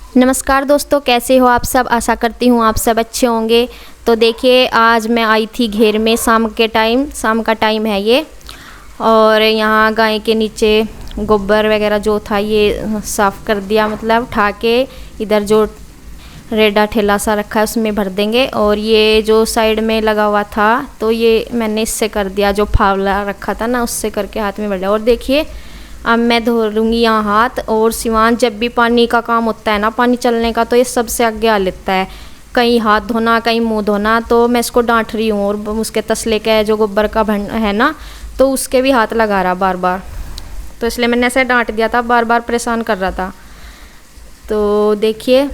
नमस्कार दोस्तों, कैसे हो आप सब। आशा करती हूँ आप सब अच्छे होंगे। तो देखिए, आज मैं आई थी घेर में शाम का टाइम है ये। और यहाँ गाय के नीचे गोबर वगैरह जो था ये साफ़ कर दिया, मतलब उठा के इधर जो रेडा ठेला सा रखा है उसमें भर देंगे। और ये जो साइड में लगा हुआ था तो ये मैंने इससे कर दिया, जो फावला रखा था ना उससे करके हाथ में भर लिया। और देखिए, अब मैं धो लूँगी यहाँ हाथ। और शिवान जब भी पानी का काम होता है ना, पानी चलने का, तो ये सबसे आगे आ लेता है, कहीं हाथ धोना कहीं मुंह धोना। तो मैं इसको डांट रही हूँ। और उसके तसले का जो गोबर का भंड है ना, तो उसके भी हाथ लगा रहा बार बार। तो इसलिए मैंने ऐसे डांट दिया था, बार बार परेशान कर रहा था। तो देखिए,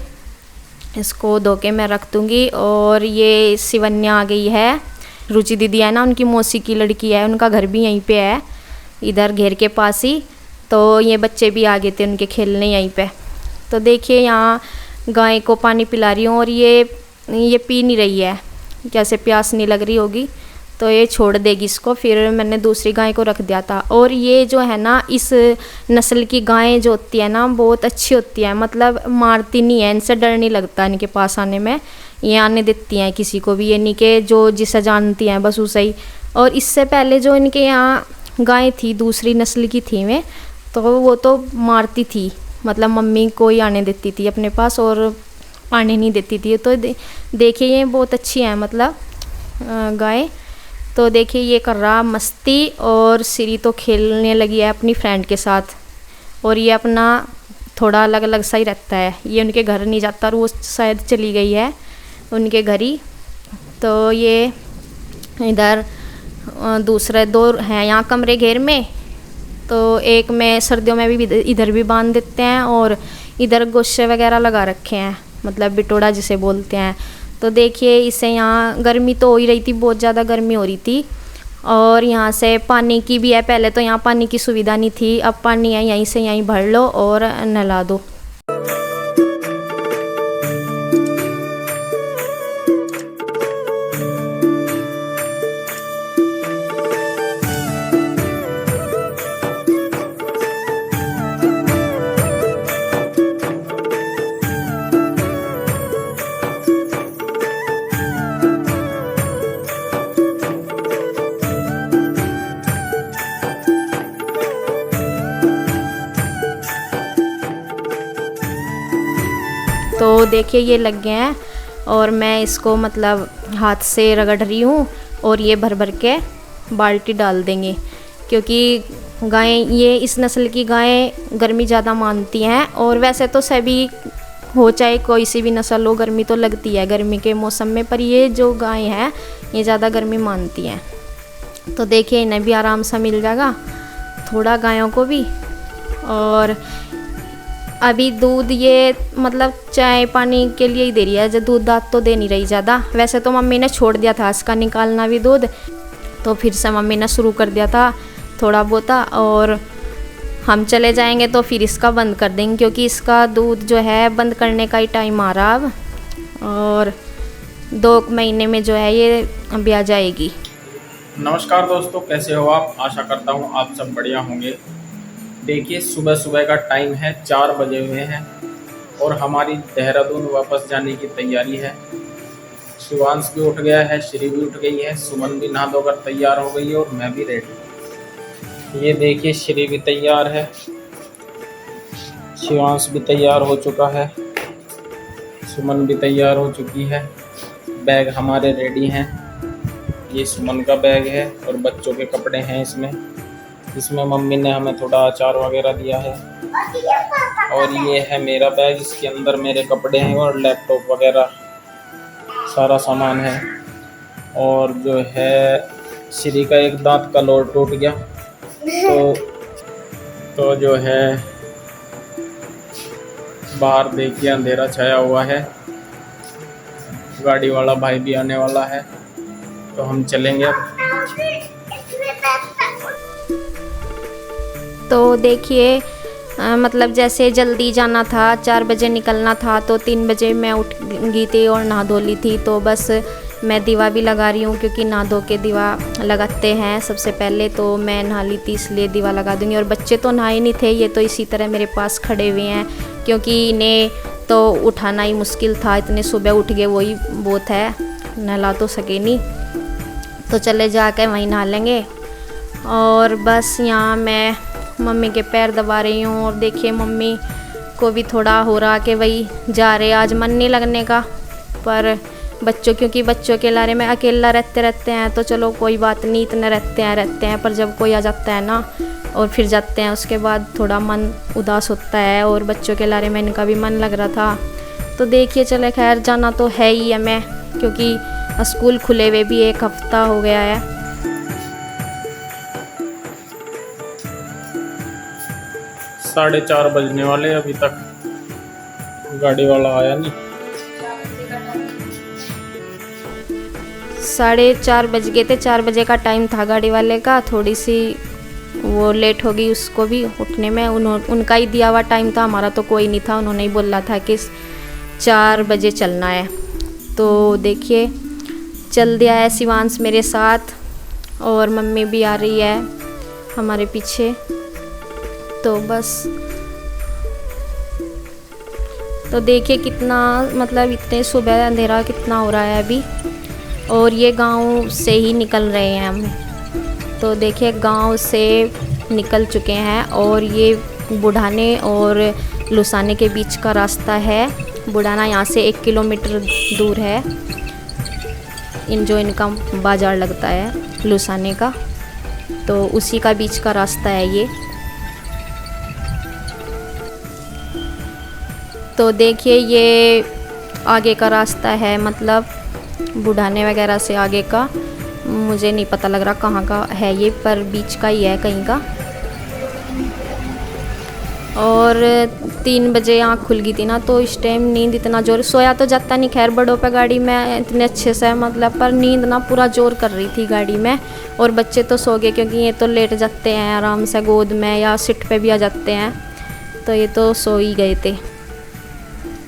इसको धो के मैं रख दूँगी। और ये शिवन्या आ गई है, रुचि दीदी है ना, उनकी मौसी की लड़की है, उनका घर भी यहीं पे है, इधर घेर के पास ही। तो ये बच्चे भी आ गए थे उनके खेलने यहीं पे। तो देखिए, यहाँ गाय को पानी पिला रही हूँ। और ये पी नहीं रही है, जैसे प्यास नहीं लग रही होगी, तो ये छोड़ देगी इसको। फिर मैंने दूसरी गाय को रख दिया था। और ये जो है ना, इस नस्ल की गायें जो होती है ना, बहुत अच्छी होती है, मतलब मारती नहीं है, इनसे डर नहीं लगता इनके पास आने में। ये आने देती हैं किसी को भी, ये नहीं के जो जिसे जानती हैं बस उसे ही। और इससे पहले जो इनके यहाँ गाय थी, दूसरी नस्ल की थी मैं, तो वो तो मारती थी, मतलब मम्मी को ही आने देती थी अपने पास और पानी नहीं देती थी। तो देखिए, ये बहुत अच्छी है, मतलब गाय। तो देखिए, ये कर रहा मस्ती। और श्री तो खेलने लगी है अपनी फ्रेंड के साथ। और ये अपना थोड़ा अलग अलग सा ही रहता है, ये उनके घर नहीं जाता, और वो शायद चली गई है उनके घर ही। तो ये इधर दूसरे दो हैं यहाँ कमरे घेर में। तो एक में सर्दियों में भी इधर भी बांध देते हैं, और इधर गोशे वगैरह लगा रखे हैं, मतलब बिटोड़ा जिसे बोलते हैं। तो देखिए, इसे यहाँ गर्मी तो हो ही रही थी, बहुत ज़्यादा गर्मी हो रही थी। और यहाँ से पानी की भी है, पहले तो यहाँ पानी की सुविधा नहीं थी, अब पानी है, यहीं से यहीं भर लो और नहला दो। तो देखिए, ये लग गए हैं। और मैं इसको मतलब हाथ से रगड़ रही हूँ। और ये भर भर के बाल्टी डाल देंगे, क्योंकि गायें, ये इस नस्ल की गायें गर्मी ज़्यादा मानती हैं। और वैसे तो सभी हो, चाहे कोई सी भी नस्ल हो, गर्मी तो लगती है गर्मी के मौसम में, पर ये जो गाय हैं ये ज़्यादा गर्मी मानती हैं। तो देखिए, इन्हें भी आराम सा मिल जाएगा, थोड़ा गायों को भी। और अभी दूध ये मतलब चाय पानी के लिए ही दे रही है, जो दूध दाद तो दे नहीं रही ज़्यादा। वैसे तो मम्मी ने छोड़ दिया था इसका निकालना भी दूध, तो फिर से मम्मी ने शुरू कर दिया था थोड़ा बहुत। और हम चले जाएंगे तो फिर इसका बंद कर देंगे, क्योंकि इसका दूध जो है बंद करने का ही टाइम आ रहा अब। और 2 महीने में जो है ये अभी आ जाएगी। नमस्कार दोस्तों, कैसे हो आप। आशा करता हूँ आप सब बढ़िया होंगे। देखिए, सुबह सुबह का टाइम है, 4 बजे हुए हैं और हमारी देहरादून वापस जाने की तैयारी है। शिवांश भी उठ गया है, श्री भी उठ गई है, सुमन भी नहा धोकर तैयार हो गई है और मैं भी रेडी। ये देखिए, श्री भी तैयार है, शिवांश भी तैयार हो चुका है, सुमन भी तैयार हो चुकी है। बैग हमारे रेडी हैं। ये सुमन का बैग है और बच्चों के कपड़े हैं इसमें मम्मी ने हमें थोड़ा अचार वगैरह दिया है। और ये है मेरा बैग, इसके अंदर मेरे कपड़े हैं और लैपटॉप वगैरह सारा सामान है। और जो है, श्री का एक दांत का लोड टूट गया, तो जो है बाहर देखिए अंधेरा छाया हुआ है, गाड़ी वाला भाई भी आने वाला है, तो हम चलेंगे अब। तो देखिए, मतलब जैसे जल्दी जाना था, 4 बजे निकलना था, तो 3 बजे मैं उठ गई थी और नहा धो ली थी। तो बस मैं दीवा भी लगा रही हूँ, क्योंकि नहा धो के दीवा लगाते हैं सबसे पहले। तो मैं नहा ली थी, इसलिए दीवा लगा दूँगी। और बच्चे तो नहाए नहीं थे, ये तो इसी तरह मेरे पास खड़े हुए हैं, क्योंकि इन्हें तो उठाना ही मुश्किल था, इतने सुबह उठ गए वही बहुत है, नहला तो सके नहीं। तो चले जाकर वहीं नहा लेंगे। और बस यहाँ मैं मम्मी के पैर दबा रही हूँ। और देखिए मम्मी को भी थोड़ा हो रहा कि वही जा रहे, आज मन नहीं लगने का, पर क्योंकि बच्चों के लारे में अकेला रहते हैं तो चलो कोई बात नहीं, इतने रहते हैं, पर जब कोई आ जाता है ना और फिर जाते हैं उसके बाद थोड़ा मन उदास होता है। और बच्चों के लारे में इनका भी मन लग रहा था। तो देखिए चले, खैर जाना तो है ही है मैं, क्योंकि स्कूल खुले हुए भी 1 हफ्ता हो गया है। 4:30 बजने वाले, अभी तक गाड़ी वाला आया नहीं। 4:30 बज गए थे, 4 बजे का टाइम था गाड़ी वाले का। थोड़ी सी वो लेट हो गई उसको भी उठने में, उनका ही दिया हुआ टाइम था, हमारा तो कोई नहीं था। उन्होंने ही बोला था कि 4 बजे चलना है। तो देखिए चल दिया है शिवांश मेरे साथ, और मम्मी भी आ रही है हमारे पीछे। तो बस तो देखिए कितना, मतलब इतने सुबह अंधेरा कितना हो रहा है अभी, और ये गांव से ही निकल रहे हैं हम। तो देखिए गांव से निकल चुके हैं, और ये बुढ़ाने और लुसाने के बीच का रास्ता है। बुढ़ाना यहाँ से 1 किलोमीटर दूर है, इनका बाज़ार लगता है लुसाने का, तो उसी का बीच का रास्ता है ये। तो देखिए ये आगे का रास्ता है, मतलब बुढ़ाने वगैरह से आगे का, मुझे नहीं पता लग रहा कहाँ का है ये, पर बीच का ही है कहीं का। और 3 बजे आँख खुल गई थी ना, तो इस टाइम नींद इतना जोर, सोया तो जाता नहीं खैर बड़ों पे गाड़ी में इतने अच्छे से, मतलब पर नींद ना पूरा जोर कर रही थी गाड़ी में। और बच्चे तो सो गए, क्योंकि ये तो लेट जाते हैं आराम से, गोद में या सीट पे भी आ जाते हैं, तो ये तो सो ही गए थे।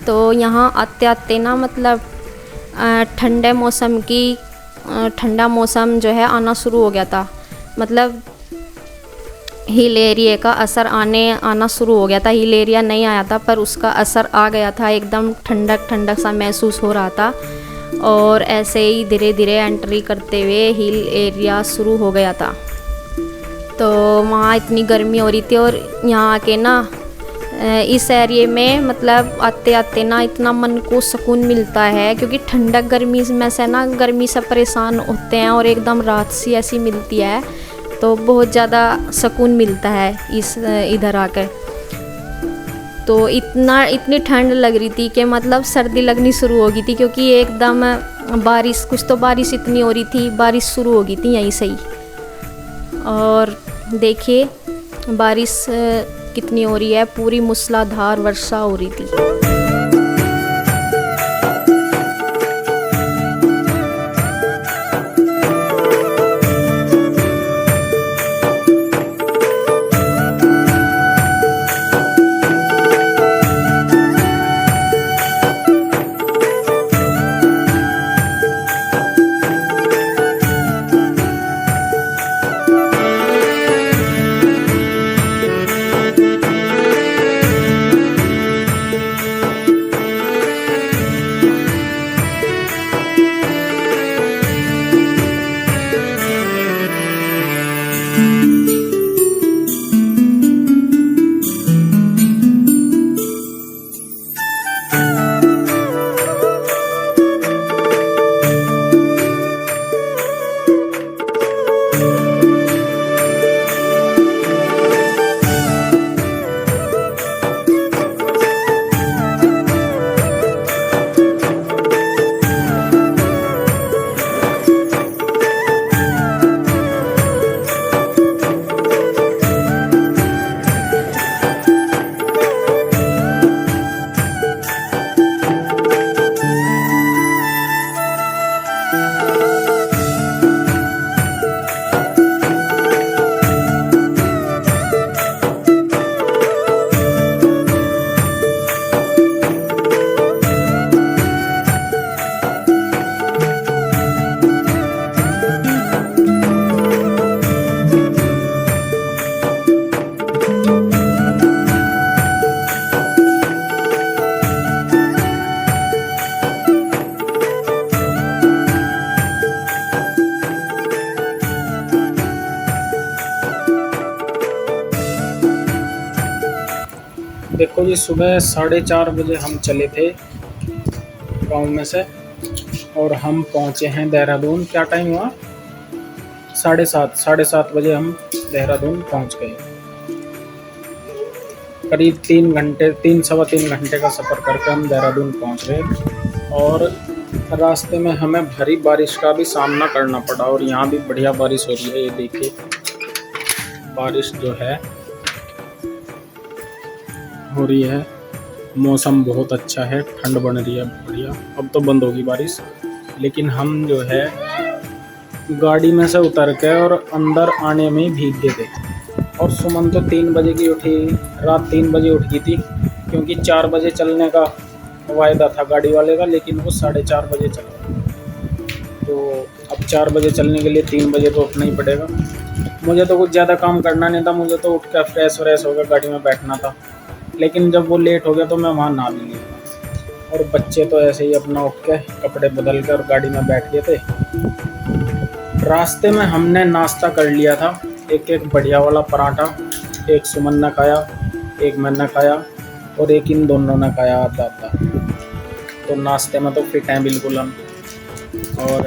तो यहाँ आते आते ना, मतलब ठंडे मौसम की ठंडा मौसम जो है आना शुरू हो गया था, मतलब हिल एरिया का असर आना शुरू हो गया था। हिल एरिया नहीं आया था, पर उसका असर आ गया था, एकदम ठंडक ठंडक सा महसूस हो रहा था। और ऐसे ही धीरे धीरे एंट्री करते हुए हिल एरिया शुरू हो गया था। तो वहाँ इतनी गर्मी हो रही थी, और यहाँ आके ना इस एरिया में, मतलब आते आते ना इतना मन को सुकून मिलता है, क्योंकि ठंडक गर्मी में से ना, गर्मी से परेशान होते हैं और एकदम राहत सी ऐसी मिलती है, तो बहुत ज़्यादा सुकून मिलता है इधर आकर। तो इतनी ठंड लग रही थी कि मतलब सर्दी लगनी शुरू हो गई थी, क्योंकि एकदम बारिश इतनी हो रही थी, बारिश शुरू हो गई थी यहीं से ही। और देखिए बारिश कितनी हो रही है, पूरी मूसलाधार वर्षा हो रही थी। देखो जी, सुबह 4:30 बजे हम चले थे गांव में से, और हम पहुंचे हैं देहरादून। क्या टाइम हुआ? 7:30 बजे हम देहरादून पहुंच गए। करीब 3 सवा 3 घंटे का सफ़र करके हम देहरादून पहुंच गए। और रास्ते में हमें भारी बारिश का भी सामना करना पड़ा, और यहाँ भी बढ़िया बारिश हो रही है। ये देखिए, बारिश जो है हो रही है। मौसम बहुत अच्छा है, ठंड बन रही है बढ़िया। अब तो बंद होगी बारिश, लेकिन हम जो है गाड़ी में से उतर के और अंदर आने में ही भीग गए थे। और सुमन तो 3 बजे की उठी, रात 3 बजे उठ गई थी, क्योंकि 4 बजे चलने का वायदा था गाड़ी वाले का, लेकिन वो 4:30 बजे चला। तो अब 4 बजे चलने के लिए 3 बजे तो उठना ही पड़ेगा। मुझे तो कुछ ज़्यादा काम करना नहीं था, मुझे तो उठ कर फ्रेश होकर गाड़ी में बैठना था। लेकिन जब वो लेट हो गया तो मैं वहाँ नहा भी लिया, और बच्चे तो ऐसे ही अपना उठ के कपड़े बदल कर गाड़ी में बैठ गए थे। रास्ते में हमने नाश्ता कर लिया था, एक बढ़िया वाला पराठा। एक सुमन ने खाया, एक मैंने खाया, और एक इन दोनों ने खाया आधा। तो नाश्ते में तो फिट हैं बिल्कुल हम। और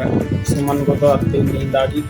सुमन को तो आती नींद आ गई,